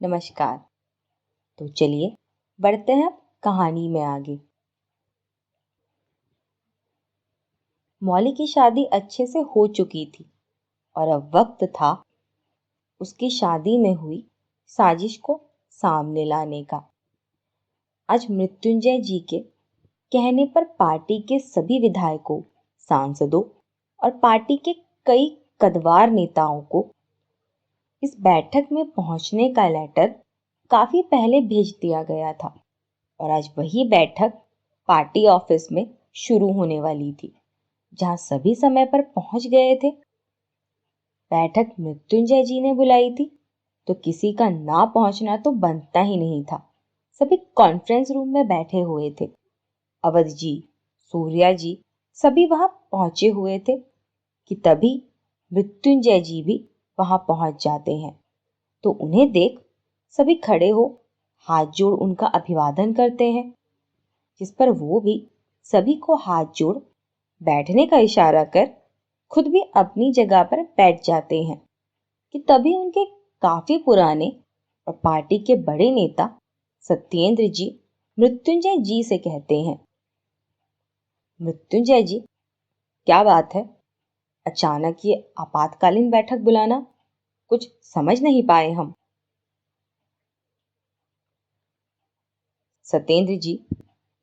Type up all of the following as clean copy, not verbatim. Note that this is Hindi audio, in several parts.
नमस्कार। तो चलिए बढ़ते हैं अब कहानी में आगे। मौली की शादी अच्छे से हो चुकी थी और अब वक्त था उसकी शादी में हुई साजिश को सामने लाने का। आज मृत्युंजय जी के कहने पर पार्टी के सभी विधायकों, सांसदों और पार्टी के कई कद्दावर नेताओं को इस बैठक में पहुंचने का लेटर काफी पहले भेज दिया गया था और आज वही बैठक पार्टी ऑफिस में शुरू होने वाली थी, जहां सभी समय पर पहुंच गए थे। बैठक मृत्युंजय जी ने बुलाई थी तो किसी का ना पहुंचना तो बनता ही नहीं था। सभी कॉन्फ्रेंस रूम में बैठे हुए थे। अवध जी, सूर्या जी सभी वहां पहुंचे हुए थे कि तभी मृत्युंजय जी भी वहां पहुंच जाते हैं। तो उन्हें देख सभी खड़े हो हाथ जोड़ उनका अभिवादन करते हैं, जिस पर वो भी सभी को हाथ जोड़ बैठने का इशारा कर खुद भी अपनी जगह पर बैठ जाते हैं कि तभी उनके काफी पुराने और पार्टी के बड़े नेता सत्येंद्र जी मृत्युंजय जी से कहते हैं, मृत्युंजय जी, क्या बात है, अचानक ये आपातकालीन बैठक बुलाना, कुछ समझ नहीं पाए हम। सत्येंद्र जी,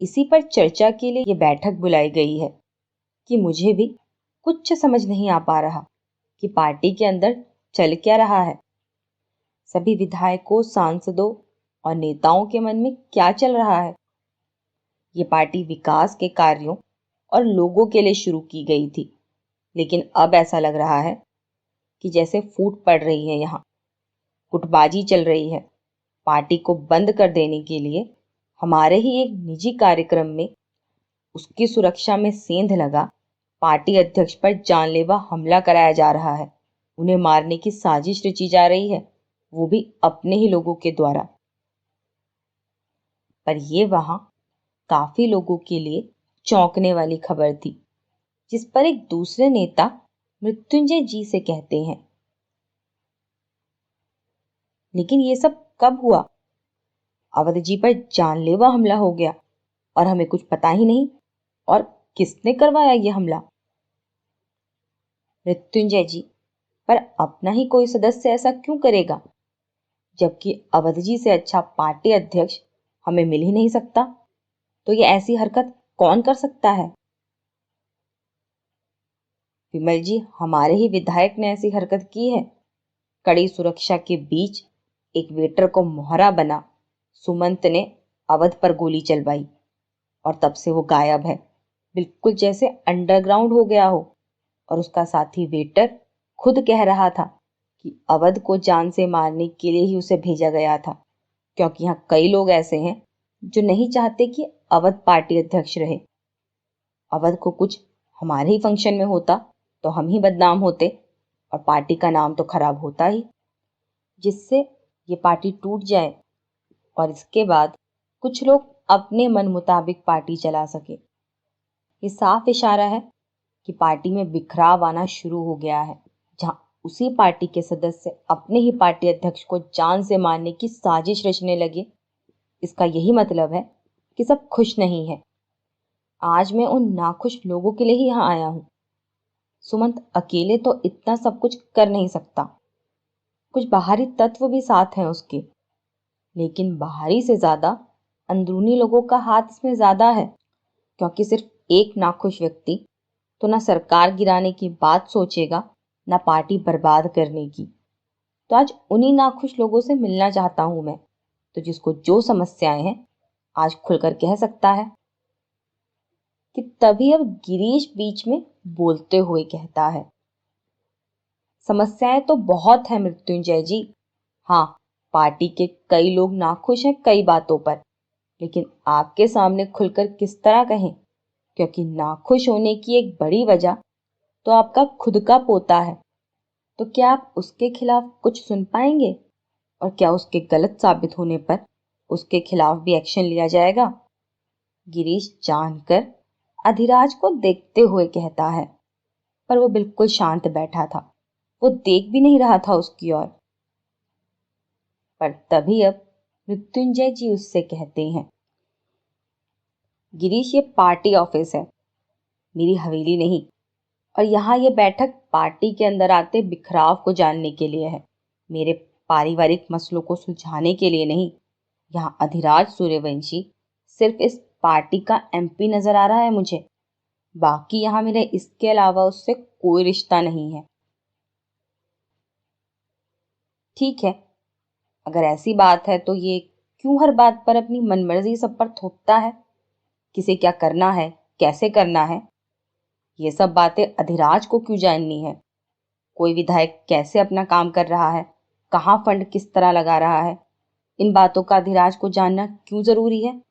इसी पर चर्चा के लिए ये बैठक बुलाई गई है कि मुझे भी कुछ समझ नहीं आ पा रहा कि पार्टी के अंदर चल क्या रहा है। सभी विधायकों, सांसदों और नेताओं के मन में क्या चल रहा है। ये पार्टी विकास के कार्यों और लोगों के लिए शुरू की गई थी, लेकिन अब ऐसा लग रहा है कि जैसे फूट पड़ रही है, यहाँ गुटबाजी चल रही है। पार्टी को बंद कर देने के लिए हमारे ही एक निजी कार्यक्रम में उसकी सुरक्षा में सेंध लगा पार्टी अध्यक्ष पर जानलेवा हमला कराया जा रहा है। उन्हें मारने की साजिश रची जा रही है, वो भी अपने ही लोगों के द्वारा। पर ये वहां काफी लोगों के लिए चौंकने वाली खबर थी, जिस पर एक दूसरे नेता मृत्युंजय जी से कहते हैं, लेकिन ये सब कब हुआ? अवध जी पर जानलेवा हमला हो गया और हमें कुछ पता ही नहीं। और किसने करवाया ये हमला? मृत्युंजय जी, पर अपना ही कोई सदस्य ऐसा क्यों करेगा, जबकि अवध जी से अच्छा पार्टी अध्यक्ष हमें मिल ही नहीं सकता। तो ये ऐसी हरकत कौन कर सकता है? विमल जी, हमारे ही विधायक ने ऐसी हरकत की है। कड़ी सुरक्षा के बीच एक वेटर को मोहरा बना सुमंत ने अवध पर गोली चलवाई और तब से वो गायब है, बिल्कुल जैसे अंडरग्राउंड हो गया हो। और उसका साथी वेटर खुद कह रहा था कि अवध को जान से मारने के लिए ही उसे भेजा गया था, क्योंकि यहाँ कई लोग ऐसे हैं जो नहीं चाहते कि अवध पार्टी अध्यक्ष रहे। अवध को कुछ हमारे ही फंक्शन में होता तो हम ही बदनाम होते और पार्टी का नाम तो खराब होता ही, जिससे ये पार्टी टूट जाए और इसके बाद कुछ लोग अपने मन मुताबिक पार्टी चला सके। ये साफ इशारा है कि पार्टी में बिखराव आना शुरू हो गया है, जहां उसी पार्टी के सदस्य अपने ही पार्टी अध्यक्ष को जान से मारने की साजिश रचने लगे। इसका यही मतलब है कि सब खुश नहीं है। आज मैं उन नाखुश लोगों के लिए ही यहाँ आया हूँ। सुमंत अकेले तो इतना सब कुछ कर नहीं सकता, कुछ बाहरी तत्व भी साथ हैं उसके, लेकिन बाहरी से ज्यादा अंदरूनी लोगों का हाथ इसमें ज्यादा है, क्योंकि सिर्फ एक नाखुश व्यक्ति तो ना सरकार गिराने की बात सोचेगा, ना पार्टी बर्बाद करने की। तो आज उन्हीं नाखुश लोगों से मिलना चाहता हूं मैं, तो जिसको जो समस्याएं हैं आज खुलकर कह सकता है। कि तभी अब गिरीश बीच में बोलते हुए कहता है, समस्याएं तो बहुत है मृत्युंजय जी। हाँ, पार्टी के कई लोग नाखुश हैं कई बातों पर, लेकिन आपके सामने खुलकर किस तरह कहें, क्योंकि नाखुश होने की एक बड़ी वजह तो आपका खुद का पोता है। तो क्या आप उसके खिलाफ कुछ सुन पाएंगे? और क्या उसके गलत साबित होने पर उसके खिलाफ भी एक्शन लिया जाएगा? गिरीश जानकर अधिराज को देखते हुए कहता है, पर वो बिल्कुल शांत बैठा था, वो देख भी नहीं रहा था उसकी ओर। पर तभी अब मृत्युंजय जी उससे कहते हैं, गिरीश ये पार्टी ऑफिस है, मेरी हवेली नहीं। और यहाँ ये बैठक पार्टी के अंदर आते बिखराव को जानने के लिए है, मेरे पारिवारिक मसलों को सुलझाने के लिए नहीं। यहाँ अधिराज सूर्यवंशी सिर्फ इस पार्टी का एमपी नजर आ रहा है मुझे, बाकी यहाँ मेरे इसके अलावा उससे कोई रिश्ता नहीं है। ठीक है, अगर ऐसी बात है तो ये क्यों हर बात पर अपनी मनमर्जी सब पर थोपता है? किसे क्या करना है, कैसे करना है, ये सब बातें अधिराज को क्यों जाननी है? कोई विधायक कैसे अपना काम कर रहा है, कहाँ फंड किस तरह लगा रहा है, इन बातों का अधिराज को जानना क्यों जरूरी है?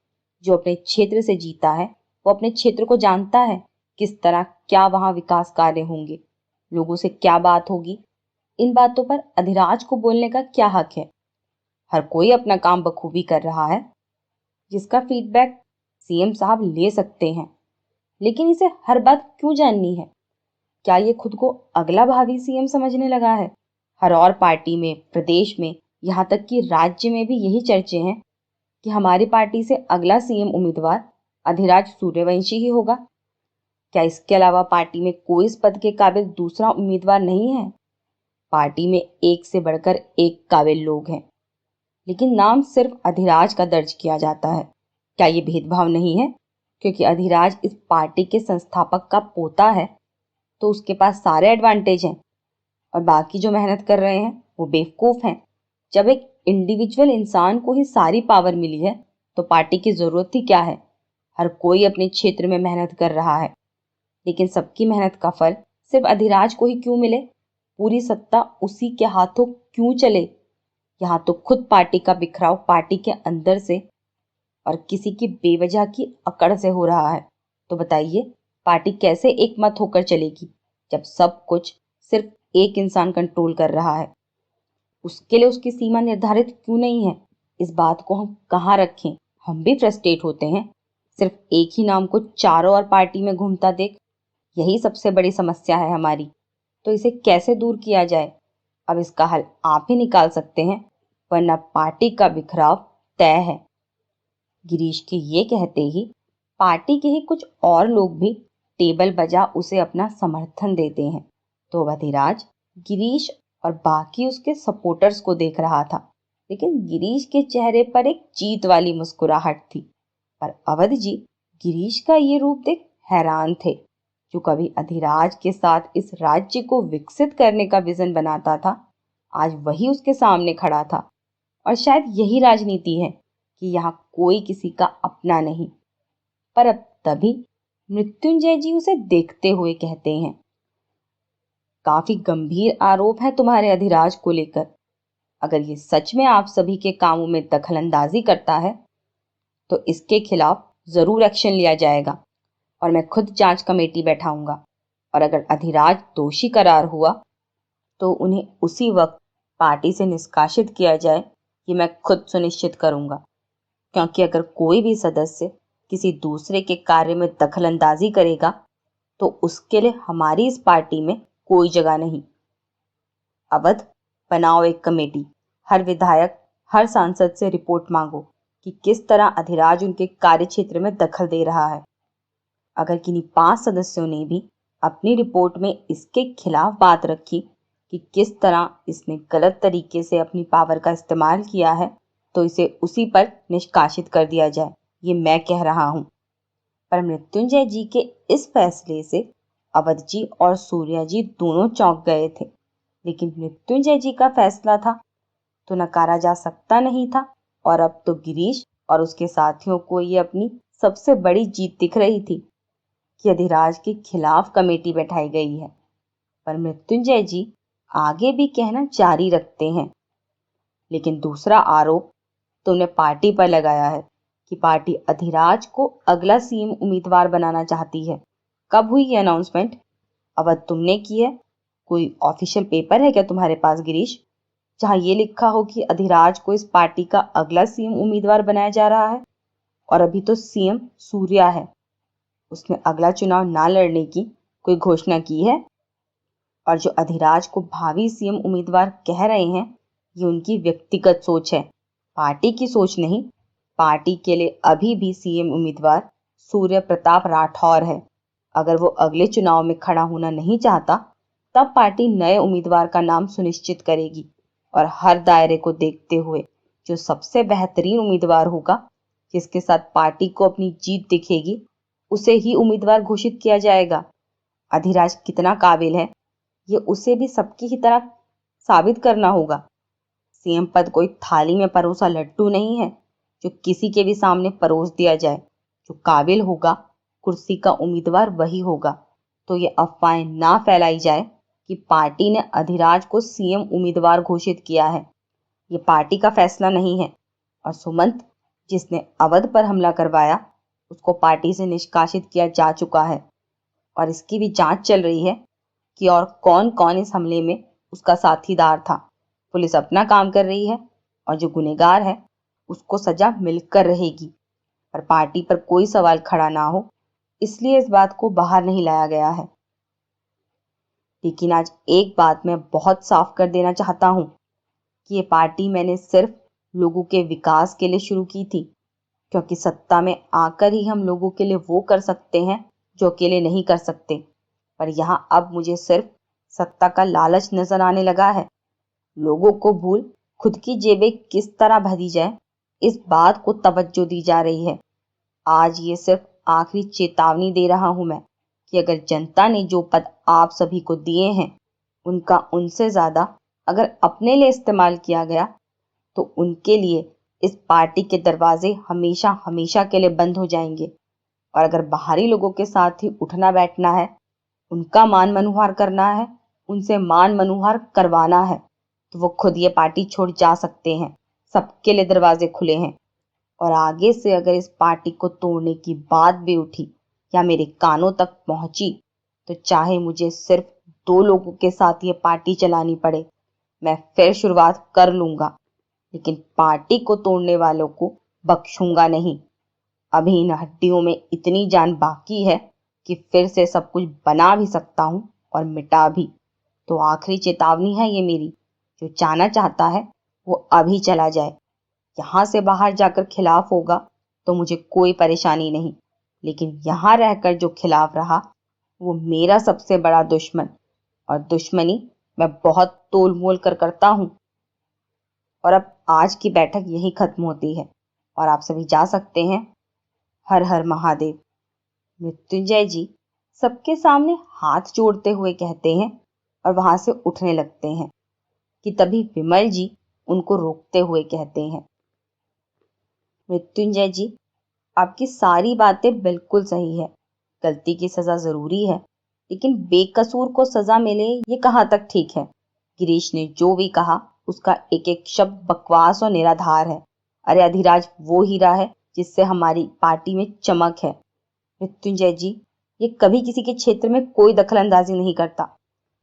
जो अपने क्षेत्र से जीता है वो अपने क्षेत्र को जानता है, किस तरह क्या वहां विकास कार्य होंगे, लोगों से क्या बात होगी। इन बातों पर अधिराज को बोलने का क्या हक है? हर कोई अपना काम बखूबी कर रहा है, जिसका फीडबैक सीएम साहब ले सकते हैं, लेकिन इसे हर बात क्यों जाननी है? क्या ये खुद को अगला भावी सीएम समझने लगा है? हर और पार्टी में, प्रदेश में, यहाँ तक कि राज्य में भी यही चर्चे हैं कि हमारी पार्टी से अगला सीएम उम्मीदवार अधिराज सूर्यवंशी ही होगा। क्या इसके अलावा पार्टी में कोई इस पद के काबिल दूसरा उम्मीदवार नहीं है? पार्टी में एक से बढ़कर एक काबिल लोग हैं, लेकिन नाम सिर्फ अधिराज का दर्ज किया जाता है। क्या ये भेदभाव नहीं है? क्योंकि अधिराज इस पार्टी के संस्थापक का पोता है तो उसके पास सारे एडवांटेज हैं, और बाकी जो मेहनत कर रहे हैं वो बेवकूफ हैं। जब एक इंडिविजुअल इंसान को ही सारी पावर मिली है तो पार्टी की जरूरत ही क्या है? हर कोई अपने क्षेत्र में मेहनत कर रहा है, लेकिन सबकी मेहनत का फल सिर्फ अधिराज को ही क्यों मिले? पूरी सत्ता उसी के हाथों क्यों चले? यहाँ तो खुद पार्टी का बिखराव पार्टी के अंदर से और किसी की बेवजह की अकड़ से हो रहा है। तो बताइए, पार्टी कैसे एक मत होकर चलेगी जब सब कुछ सिर्फ एक इंसान कंट्रोल कर रहा है? उसके लिए उसकी सीमा निर्धारित क्यों नहीं है? इस बात को हम कहाँ रखें? हम भी फ्रस्ट्रेट होते हैं सिर्फ एक ही नाम को चारों ओर पार्टी में घूमता देख। यही सबसे बड़ी समस्या है हमारी। तो इसे कैसे दूर किया जाए? अब इसका हल आप ही निकाल सकते हैं, वरना पार्टी का बिखराव तय है। गिरीश के ये कहते ही पार्टी के ही कुछ और लोग भी टेबल बजा उसे अपना समर्थन देते हैं। तो अधिराज गिरीश और बाकी उसके सपोर्टर्स को देख रहा था, लेकिन गिरीश के चेहरे पर एक जीत वाली मुस्कुराहट थी। पर अवध जी गिरीश का ये रूप देख हैरान थे। जो कभी अधिराज के साथ इस राज्य को विकसित करने का विजन बनाता था, आज वही उसके सामने खड़ा था। और शायद यही राजनीति है कि यहाँ कोई किसी का अपना नहीं। पर अब तभी मृत्युंजय जी उसे देखते हुए कहते हैं, काफी गंभीर आरोप है तुम्हारे अधिराज को लेकर। अगर ये सच में आप सभी के कामों में दखलंदाजी करता है तो इसके खिलाफ जरूर एक्शन लिया जाएगा, और मैं खुद जांच कमेटी बैठाऊंगा। और अगर अधिराज दोषी करार हुआ तो उन्हें उसी वक्त पार्टी से निष्कासित किया जाए, ये मैं खुद सुनिश्चित करूंगा। क्योंकि अगर कोई भी सदस्य किसी दूसरे के कार्य में दखलंदाजी करेगा तो उसके लिए हमारी इस पार्टी में कोई जगह नहीं। अवध, बनाओ एक कमेटी, हर विधायक, हर सांसद से रिपोर्ट मांगो कि किस तरह अधिराज उनके कार्य क्षेत्र में दखल दे रहा है। अगर किन्हीं 5 सदस्यों ने भी अपनी रिपोर्ट में इसके खिलाफ बात रखी कि किस तरह इसने गलत तरीके से अपनी पावर का इस्तेमाल किया है, तो इसे उसी पर निष्कासित कर दिया जाए, ये मैं कह रहा हूं। पर मृत्युंजय जी के इस फैसले से अवध जी और सूर्या जी दोनों चौंक गए थे, लेकिन मृत्युंजय जी का फैसला था तो नकारा जा सकता नहीं था। और अब तो गिरीश और उसके साथियों को ये अपनी सबसे बड़ी जीत दिख रही थी कि अधिराज के खिलाफ कमेटी बैठाई गई है। पर मृत्युंजय जी आगे भी कहना जारी रखते हैं, लेकिन दूसरा आरोप तुमने पार्टी पर लगाया है कि पार्टी अधिराज को अगला सीएम उम्मीदवार बनाना चाहती है। कब हुई ये अनाउंसमेंट? अवध, तुमने की है? कोई ऑफिशियल पेपर है क्या तुम्हारे पास गिरीश, जहां ये लिखा हो कि अधिराज को इस पार्टी का अगला सीएम उम्मीदवार बनाया जा रहा है? और अभी तो सीएम सूर्या है, उसने अगला चुनाव ना लड़ने की कोई घोषणा की है। और जो अधिराज को भावी सीएम उम्मीदवार कह रहे हैं, ये उनकी व्यक्तिगत सोच है, पार्टी की सोच नहीं। पार्टी के लिए अभी भी सीएम उम्मीदवार सूर्य प्रताप राठौर है। अगर वो अगले चुनाव में खड़ा होना नहीं चाहता, तब पार्टी नए उम्मीदवार का नाम सुनिश्चित करेगी और हर दायरे को देखते हुए जो सबसे बेहतरीन उम्मीदवार होगा, जिसके साथ पार्टी को अपनी जीत दिखेगी, उसे ही उम्मीदवार घोषित किया जाएगा। अधिराज कितना काबिल है, ये उसे भी सबकी ही तरह साबित करना होगा। सीएम पद कोई थाली में परोसा लड्डू नहीं है जो किसी के भी सामने परोस दिया जाए। जो काबिल होगा, कुर्सी का उम्मीदवार वही होगा। तो ये अफवाहें ना फैलाई जाए कि पार्टी ने अधिराज को सीएम उम्मीदवार घोषित किया है। ये पार्टी का फैसला नहीं है। और सुमंत, जिसने अवध पर हमला करवाया, उसको पार्टी से निष्कासित किया जा चुका है और इसकी भी जांच चल रही है कि और कौन कौन इस हमले में उसका साथीदार था। पुलिस अपना काम कर रही है और जो गुनहगार है उसको सजा मिलकर रहेगी। पर पार्टी पर कोई सवाल खड़ा ना हो, इसलिए इस बात को बाहर नहीं लाया गया है। लेकिन आज एक बात मैं बहुत साफ कर देना चाहता हूँ कि ये पार्टी मैंने सिर्फ लोगों के विकास के लिए शुरू की थी, क्योंकि सत्ता में आकर ही हम लोगों के लिए वो कर सकते हैं जो अकेले नहीं कर सकते। पर यहाँ अब मुझे सिर्फ सत्ता का लालच नजर आने लगा है। लोगों को भूल खुद की जेबें किस तरह भरी जाए, इस बात को तवज्जो दी जा रही है। आज ये सिर्फ आखिरी चेतावनी दे रहा हूं मैं कि अगर जनता ने जो पद आप सभी को दिए हैं, उनका उनसे ज्यादा अगर अपने लिए इस्तेमाल किया गया, तो उनके लिए इस पार्टी के दरवाजे हमेशा हमेशा के लिए बंद हो जाएंगे। और अगर बाहरी लोगों के साथ ही उठना बैठना है, उनका मान मनुहार करना है, उनसे मान मनुहार करवाना है, तो वो खुद ये पार्टी छोड़ जा सकते हैं। सबके लिए दरवाजे खुले हैं। और आगे से अगर इस पार्टी को तोड़ने की बात भी उठी या मेरे कानों तक पहुंची, तो चाहे मुझे सिर्फ 2 लोगों के साथ ये पार्टी चलानी पड़े, मैं फिर शुरुआत कर लूंगा। लेकिन पार्टी को तोड़ने वालों को बख्शूंगा नहीं। अभी इन हड्डियों में इतनी जान बाकी है कि फिर से सब कुछ बना भी सकता हूं और मिटा भी। तो आखिरी चेतावनी है ये मेरी, जो जाना चाहता है वो अभी चला जाए। यहाँ से बाहर जाकर खिलाफ होगा तो मुझे कोई परेशानी नहीं, लेकिन यहाँ रहकर जो खिलाफ रहा, वो मेरा सबसे बड़ा दुश्मन, और दुश्मनी मैं बहुत तोल मोल कर करता हूँ। और अब आज की बैठक यहीं खत्म होती है और आप सभी जा सकते हैं। हर हर महादेव। मृत्युंजय जी सबके सामने हाथ जोड़ते हुए कहते हैं और वहां से उठने लगते हैं कि तभी विमल जी उनको रोकते हुए कहते हैं, मृत्युंजय जी, आपकी सारी बातें बिल्कुल सही है। गलती की सजा जरूरी है, लेकिन बेकसूर को सजा मिले ये कहाँ तक ठीक है। गिरीश ने जो भी कहा उसका एक एक शब्द बकवास और निराधार है। अरे अधिराज वो हीरा है जिससे हमारी पार्टी में चमक है। मृत्युंजय जी, ये कभी किसी के क्षेत्र में कोई दखल अंदाजी नहीं करता,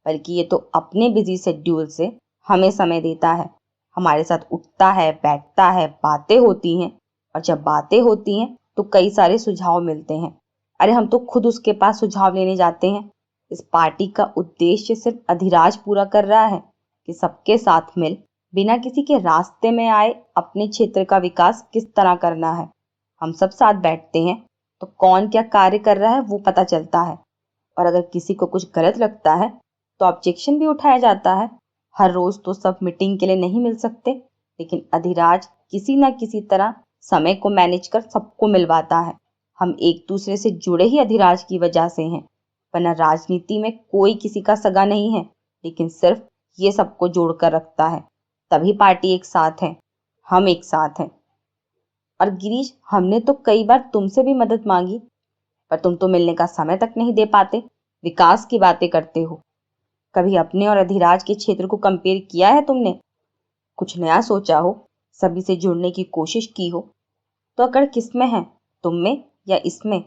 बल्कि ये तो अपने बिजी शेड्यूल से हमें समय देता है। हमारे साथ उठता है, बैठता है, बातें होती हैं, और जब बातें होती हैं तो कई सारे सुझाव मिलते हैं। अरे हम तो खुद उसके पास सुझाव लेने जाते हैं। इस पार्टी का उद्देश्य सिर्फ अधिराज पूरा कर रहा है कि सबके साथ मिल बिना किसी के रास्ते में आए अपने क्षेत्र का विकास किस तरह करना है। हम सब साथ बैठते हैं तो कौन क्या कार्य कर रहा है वो पता चलता है, और अगर किसी को कुछ गलत लगता है तो ऑब्जेक्शन भी उठाया जाता है। हर रोज तो सब मीटिंग के लिए नहीं मिल सकते, लेकिन अधिराज किसी न किसी तरह समय को मैनेज कर सबको मिलवाता है। हम एक दूसरे से जुड़े ही अधिराज की वजह से हैं, वरना राजनीति में कोई किसी का सगा नहीं है, लेकिन सिर्फ ये सबको जोड़कर रखता है। तभी पार्टी एक साथ है, हम एक साथ हैं। और गिरीश, हमने तो कई बार तुमसे भी मदद मांगी, पर तुम तो मिलने का समय तक नहीं दे पाते, विकास की बातें करते हो। कभी अपने और अधिराज के क्षेत्र को कंपेयर किया है तुमने? कुछ नया सोचा हो, सभी से जुड़ने की कोशिश की हो, तो अकड़ किसमें है, तुम में या इसमें?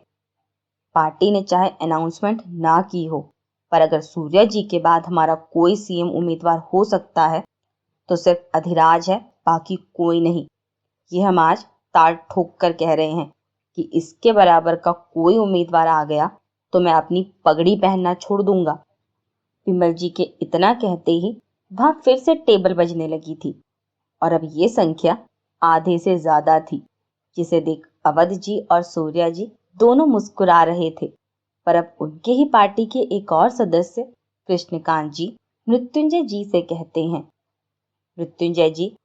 पार्टी ने चाहे अनाउंसमेंट ना की हो, पर अगर सूर्या जी के बाद हमारा कोई सीएम उम्मीदवार हो सकता है तो सिर्फ अधिराज है, बाकी कोई नहीं। ये हम आज ताल ठोक कर कह रहे हैं कि इसके बराबर का कोई उम्मीदवार आ गया तो मैं अपनी पगड़ी पहनना छोड़ दूंगा। विमल जी के इतना कहते ही वहां फिर से टेबल बजने लगी थी और अब ये संख्या आधे से ज्यादा थी, जिसे देख अवध जी और सूर्या जी दोनों मुस्कुरा रहे थे। पर अब उनके ही पार्टी के एक और सदस्य कृष्णकांत जी मृत्युंजय जी से कहते हैं, मृत्युंजय जी,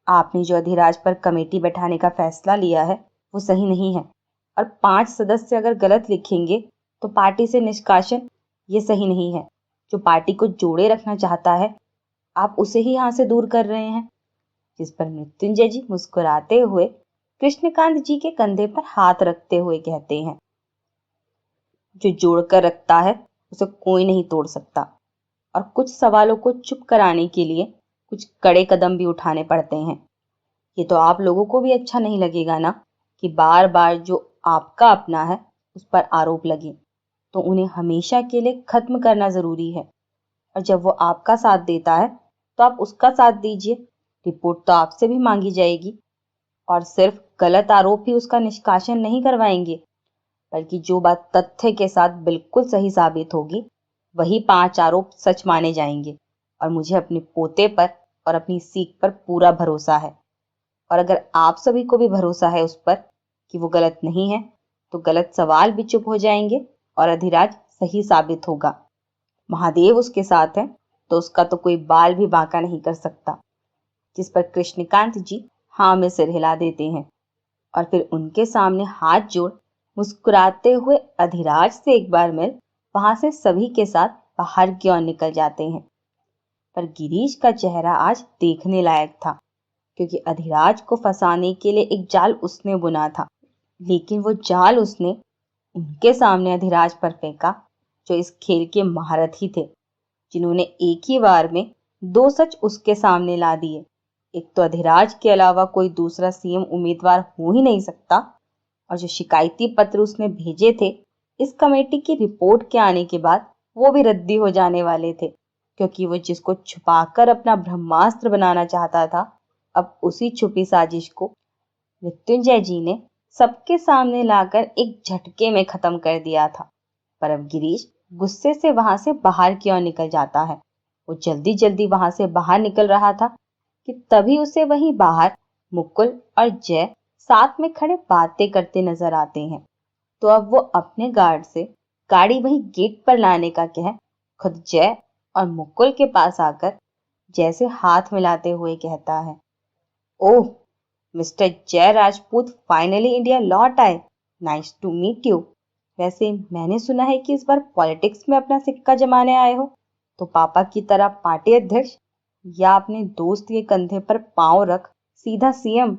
आपने जो अधिराज पर कमेटी बैठाने का फैसला लिया है वो सही नहीं है, और 5 सदस्य अगर गलत लिखेंगे तो पार्टी से निष्कासन ये सही नहीं है। जो पार्टी को जोड़े रखना चाहता है आप उसे ही यहाँ से दूर कर रहे हैं। जिस पर मृत्युंजय जी मुस्कुराते हुए कृष्णकांत जी के कंधे पर हाथ रखते हुए कहते हैं, जो जोड़कर रखता है उसे कोई नहीं तोड़ सकता, और कुछ सवालों को चुप कराने के लिए कुछ कड़े कदम भी उठाने पड़ते हैं। ये तो आप लोगों को भी अच्छा नहीं लगेगा ना कि बार बार जो आपका अपना है उस पर आरोप लगे, तो उन्हें हमेशा के लिए खत्म करना जरूरी है। और जब वो आपका साथ देता है तो आप उसका साथ दीजिए। रिपोर्ट तो आपसे भी मांगी जाएगी, और सिर्फ गलत आरोप ही उसका निष्कासन नहीं करवाएंगे, बल्कि जो बात तथ्य के साथ बिल्कुल सही साबित होगी वही 5 आरोप सच माने जाएंगे। और मुझे अपने पोते पर और अपनी सीख पर पूरा भरोसा है, और अगर आप सभी को भी भरोसा है उस पर कि वो गलत नहीं है, तो गलत सवाल भी चुप हो जाएंगे और अधिराज सही साबित होगा। महादेव उसके साथ है तो उसका तो कोई बाल भी बांका नहीं कर सकता। जिस पर कृष्णकांत जी हाँ में सिर हिला देते हैं, और फिर उनके सामने हाथ जोड़ मुस्कुराते हुए अधिराज से एक बार मिल वहां से सभी के साथ बाहर की ओर निकल जाते हैं। पर गिरीश का चेहरा आज देखने लायक था, क्योंकि अधिराज को फंसाने के लिए एक जाल उसने बुना था, लेकिन वो जाल उसने उनके सामने अधिराज पर फेंका, जो इस खेल के महारथी थे, जिन्होंने एक ही बार में 2 सच उसके सामने ला दिए। एक तो अधिराज के अलावा कोई दूसरा सीएम उम्मीदवार हो ही नहीं सकता, और जो शिकायती पत्र उसने भेजे थे इस कमेटी की रिपोर्ट के आने के बाद वो भी रद्दी हो जाने वाले थे, क्योंकि वो जिसको छुपाकर अपना ब्रह्मास्त्र बनाना चाहता था, अब उसी छुपी साजिश को मृत्युंजय जी ने सबके सामने लाकर एक झटके में खत्म कर दिया था। पर अब गिरीश गुस्से से वहां से बाहर की ओर निकल जाता है। वो जल्दी जल्दी वहां से बाहर निकल रहा था कि तभी उसे वहीं बाहर मुकुल और जय साथ में खड़े बातें करते नजर आते हैं। तो अब वो अपने गार्ड से गाड़ी वहीं गेट पर लाने का कह खुद जय और मुकुल के पास आकर जैसे हाथ मिलाते हुए कहता है, ओह मिस्टर जय राजपूत फाइनली इंडिया लौट आए, नाइस टू मीट यू। वैसे मैंने सुना है कि इस बार पॉलिटिक्स में अपना सिक्का जमाने आए हो, तो पापा की तरह पार्टी अध्यक्ष या अपने दोस्त के कंधे पर पांव रख सीधा सीएम,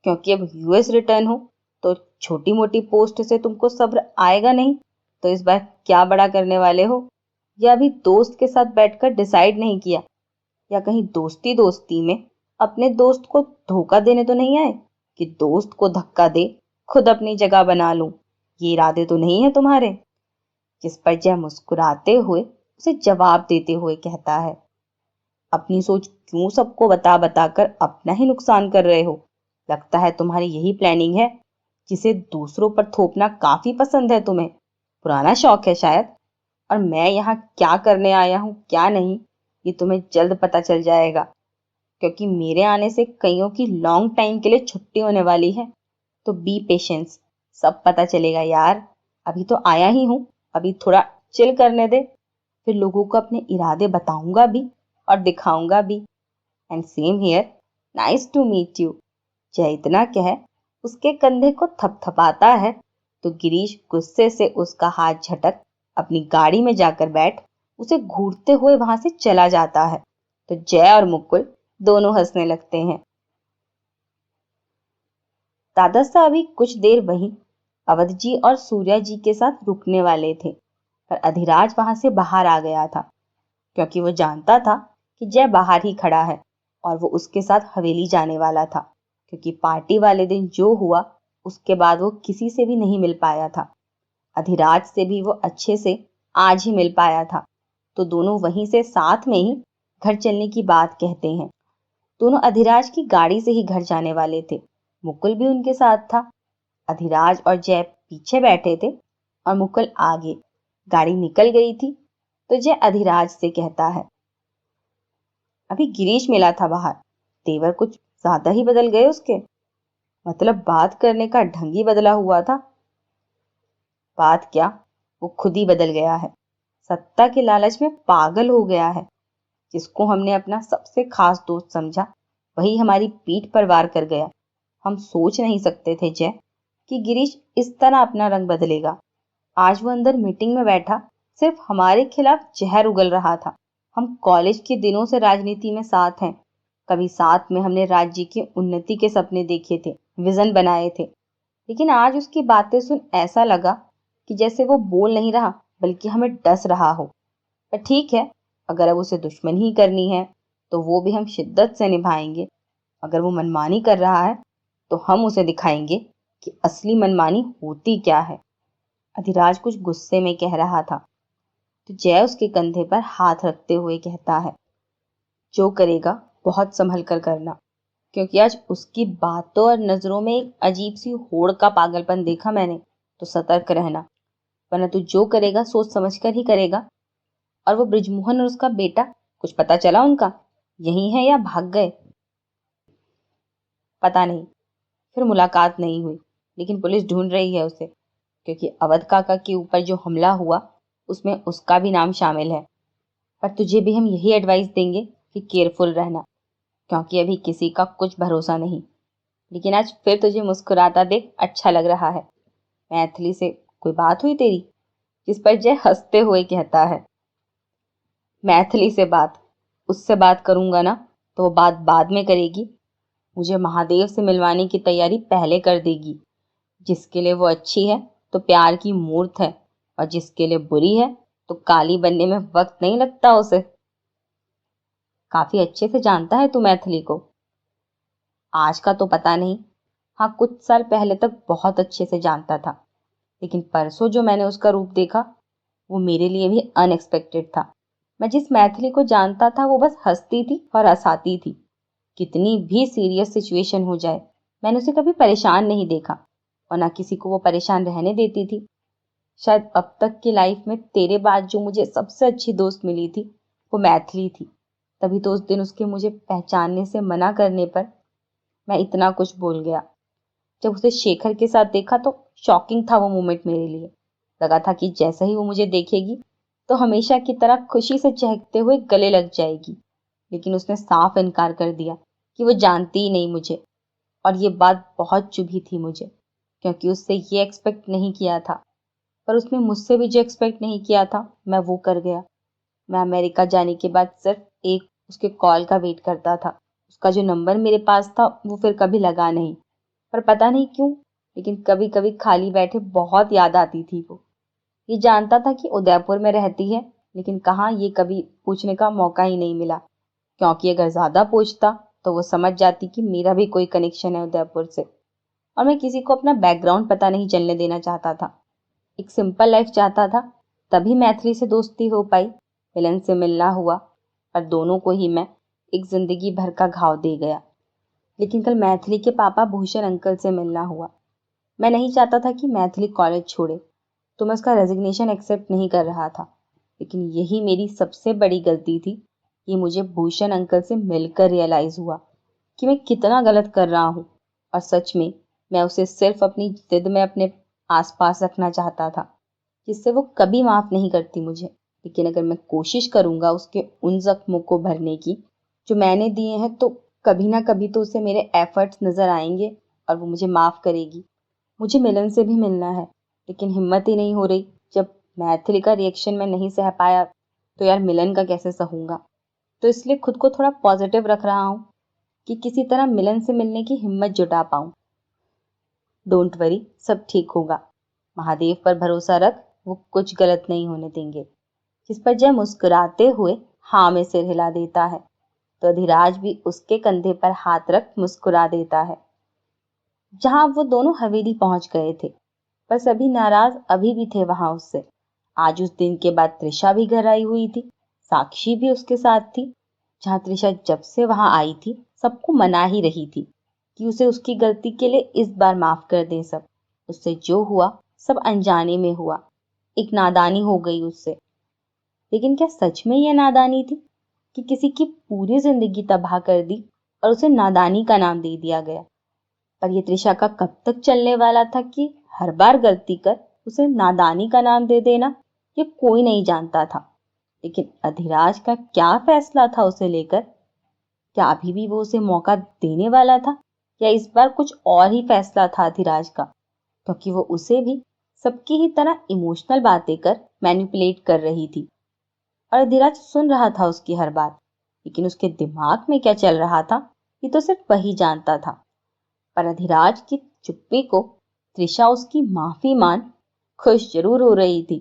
क्योंकि अब यूएस रिटर्न हो तो छोटी मोटी पोस्ट से तुमको सब्र आएगा नहीं। तो इस बार क्या बड़ा करने वाले हो, या अभी दोस्त के साथ बैठकर डिसाइड नहीं किया, या कहीं दोस्ती दोस्ती में अपने दोस्त को धोखा देने तो नहीं आए कि दोस्त को धक्का दे खुद अपनी जगह बना लूं। ये इरादे तो नहीं है तुम्हारे। जिस पर जय मुस्कुराते हुए उसे जवाब देते हुए कहता है, अपनी सोच क्यों सबको बता बताकर अपना ही नुकसान कर रहे हो। लगता है तुम्हारी यही प्लानिंग है, जिसे दूसरों पर थोपना काफी पसंद है तुम्हें। पुराना शौक है शायद। और मैं यहाँ क्या करने आया हूँ क्या नहीं, ये तुम्हें जल्द पता चल जाएगा, क्योंकि मेरे आने से कईयों की लॉन्ग टाइम के लिए छुट्टी होने वाली है। तो बी पेशेंस, सब पता चलेगा यार। अभी तो आया ही हूँ, अभी थोड़ा चिल करने दे, फिर लोगों को अपने इरादे बताऊंगा भी और दिखाऊंगा भी। And same here, nice to meet you. जय इतना कह उसके कंधे को थपथपाता है, तो गिरीश गुस्से से उसका हाथ झटक अपनी गाड़ी में जाकर बैठ उसे घूरते हुए वहां से चला जाता है। तो जय और मुकुल दोनों हंसने लगते हैं। दादा साहब अभी कुछ देर वहीं अवध जी और सूर्या जी के साथ रुकने वाले थे, पर अधिराज वहां से बाहर आ गया था, क्योंकि वो जानता था कि जय बाहर ही खड़ा है और वो उसके साथ हवेली जाने वाला था, क्योंकि पार्टी वाले दिन जो हुआ उसके बाद वो किसी से भी नहीं मिल पाया था। अधिराज से भी वो अच्छे से आज ही मिल पाया था, तो दोनों वहीं से साथ में ही घर चलने की बात कहते हैं। दोनों अधिराज की गाड़ी से ही घर जाने वाले थे। मुकुल भी उनके साथ था। अधिराज और जय पीछे बैठे थे और मुकुल आगे। गाड़ी निकल गई थी तो जय अधिराज से कहता है, अभी गिरीश मिला था बाहर, तेवर कुछ ज्यादा ही बदल गए उसके। मतलब बात करने का ढंग ही बदला हुआ था। बात क्या, वो खुद ही बदल गया है। सत्ता के लालच में पागल हो गया है। जिसको हमने अपना सबसे खास दोस्त समझा, वही हमारी पीठ पर वार कर गया। हम सोच नहीं सकते थे जय कि गिरीश इस तरह अपना रंग बदलेगा। आज वो अंदर मीटिंग में बैठा सिर्फ हमारे खिलाफ जहर उगल रहा था। हम कॉलेज के दिनों से राजनीति में साथ हैं। कभी साथ में हमने राज्य की उन्नति के सपने देखे थे, विजन बनाए थे। लेकिन आज उसकी बातें सुन ऐसा लगा कि जैसे वो बोल नहीं रहा बल्कि हमें डस रहा हो। पर ठीक है, अगर अब उसे दुश्मन ही करनी है तो वो भी हम शिद्दत से निभाएंगे। अगर वो मनमानी कर रहा है तो हम उसे दिखाएंगे कि असली मनमानी होती क्या है। अधिराज कुछ गुस्से में कह रहा था तो जय उसके कंधे पर हाथ रखते हुए कहता है, जो करेगा बहुत संभल कर करना, क्योंकि आज उसकी बातों और नजरों में एक अजीब सी होड़ का पागलपन देखा मैंने। तो सतर्क रहना, वरना तू जो करेगा सोच समझ कर ही करेगा। और वो ब्रिजमोहन और उसका बेटा, कुछ पता चला उनका यही है या भाग गए? पता नहीं, फिर मुलाकात नहीं हुई, लेकिन पुलिस ढूंढ रही है उसे, क्योंकि अवध काका के ऊपर जो हमला हुआ उसमें उसका भी नाम शामिल है। पर तुझे भी हम यही एडवाइस देंगे कि केयरफुल रहना, क्योंकि अभी किसी का कुछ भरोसा नहीं। लेकिन आज फिर तुझे मुस्कुराता देख अच्छा लग रहा है। मैथिली से कोई बात हुई तेरी? जिस पर जय हंसते हुए कहता है, मैथिली से बात, उससे बात करूंगा ना तो वो बात बाद में करेगी। मुझे महादेव से मिलवाने की तैयारी पहले कर देगी। जिसके लिए वो अच्छी है तो प्यार की मूर्त है, और जिसके लिए बुरी है तो काली बनने में वक्त नहीं लगता उसे। काफी अच्छे से जानता है तू मैथिली को। आज का तो पता नहीं, हाँ कुछ साल पहले तक बहुत अच्छे से जानता था। लेकिन परसों जो मैंने उसका रूप देखा वो मेरे लिए भी अनएक्सपेक्टेड था। मैं जिस मैथिली को जानता था वो बस हंसती थी और हंसाती थी। कितनी भी सीरियस सिचुएशन हो जाए मैंने उसे कभी परेशान नहीं देखा, और ना किसी को वो परेशान रहने देती थी। शायद अब तक की लाइफ में तेरे बाद जो मुझे सबसे अच्छी दोस्त मिली थी वो मैथिली थी। तभी तो उस दिन उसके मुझे पहचानने से मना करने पर मैं इतना कुछ बोल गया। जब उसे शेखर के साथ देखा तो शॉकिंग था वो मोमेंट मेरे लिए। लगा था कि जैसे ही वो मुझे देखेगी तो हमेशा की तरह खुशी से चहकते हुए गले लग जाएगी। लेकिन उसने साफ इनकार कर दिया कि वो जानती ही नहीं मुझे। और ये बात बहुत चुभी थी मुझे, क्योंकि उससे ये एक्सपेक्ट नहीं किया था। पर उसने मुझसे भी जो एक्सपेक्ट नहीं किया था मैं वो कर गया। मैं अमेरिका जाने के बाद सिर्फ एक उसके कॉल का वेट करता था। उसका जो नंबर मेरे पास था वो फिर कभी लगा नहीं। पर पता नहीं क्यों, लेकिन कभी कभी खाली बैठे बहुत याद आती थी वो। ये जानता था कि उदयपुर में रहती है, लेकिन कहाँ ये कभी पूछने का मौका ही नहीं मिला, क्योंकि अगर ज्यादा पूछता तो वो समझ जाती कि मेरा भी कोई कनेक्शन है उदयपुर से। और मैं किसी को अपना बैकग्राउंड पता नहीं चलने देना चाहता था। एक सिंपल लाइफ चाहता था। तभी मैथिली से दोस्ती हो पाई, मिलन से मिलना हुआ, और दोनों को ही मैं एक जिंदगी भर का घाव दे गया। लेकिन कल मैथिली के पापा भूषण अंकल से मिलना हुआ। मैं नहीं चाहता था कि मैथिली कॉलेज छोड़े, तो मैं उसका रेजिग्नेशन एक्सेप्ट नहीं कर रहा था। लेकिन यही मेरी सबसे बड़ी गलती थी कि मुझे भूषण अंकल से मिलकर रियलाइज हुआ कि मैं कितना गलत कर रहा हूँ। और सच में मैं उसे सिर्फ अपनी जिद में अपने आसपास रखना चाहता था, जिससे वो कभी माफ नहीं करती मुझे। लेकिन अगर मैं कोशिश करूंगा उसके उन जख्मों को भरने की जो मैंने दिए हैं, तो कभी ना कभी तो उसे मेरे एफर्ट्स नजर आएंगे और वो मुझे माफ करेगी। मुझे मिलन से भी मिलना है, लेकिन हिम्मत ही नहीं हो रही। जब मैथिली का रिएक्शन मैं नहीं सह पाया तो यार मिलन का कैसे सहूंगा। तो इसलिए खुद को थोड़ा पॉजिटिव रख रहा हूँ कि किसी तरह मिलन से मिलने की हिम्मत जुटा पाऊं। डोंट वरी, सब ठीक होगा। महादेव पर भरोसा रख, वो कुछ गलत नहीं होने देंगे। जिस पर जय मुस्कुराते हुए हाँ में सिर हिला देता है, तो अधिराज भी उसके कंधे पर हाथ रख मुस्कुरा देता है। जहां वो दोनों हवेली पहुंच गए थे, पर सभी नाराज अभी भी थे वहां उससे। आज उस दिन के बाद त्रिशा भी घर आई हुई थी, साक्षी भी उसके साथ थी। जहां त्रिशा जब से वहां आई थी सबको मना ही रही थी कि उसे उसकी गलती के लिए इस बार माफ कर दें सब। उससे जो हुआ सब अनजाने में हुआ, एक नादानी हो गई उससे। लेकिन क्या सच में यह नादानी थी कि किसी की पूरी जिंदगी तबाह कर दी और उसे नादानी का नाम दे दिया गया। पर ये त्रिशा का कब तक चलने वाला था कि हर बार गलती कर उसे नादानी का नाम दे देना, ये कोई नहीं जानता था। लेकिन अधिराज का क्या फैसला था उसे लेकर? क्या अभी भी वो उसे मौका देने वाला था, या इस बार कुछ और ही फैसला था अधिराज का? क्योंकि वो उसे भी सबकी ही तरह इमोशनल बातें कर मैनिपुलेट कर रही थी और अधिराज सुन रहा था उसकी हर बात। लेकिन उसके दिमाग में क्या चल रहा था ये तो सिर्फ वही जानता था। पर अधिराज की चुप्पी को त्रिशा उसकी माफी मान खुश जरूर हो रही थी।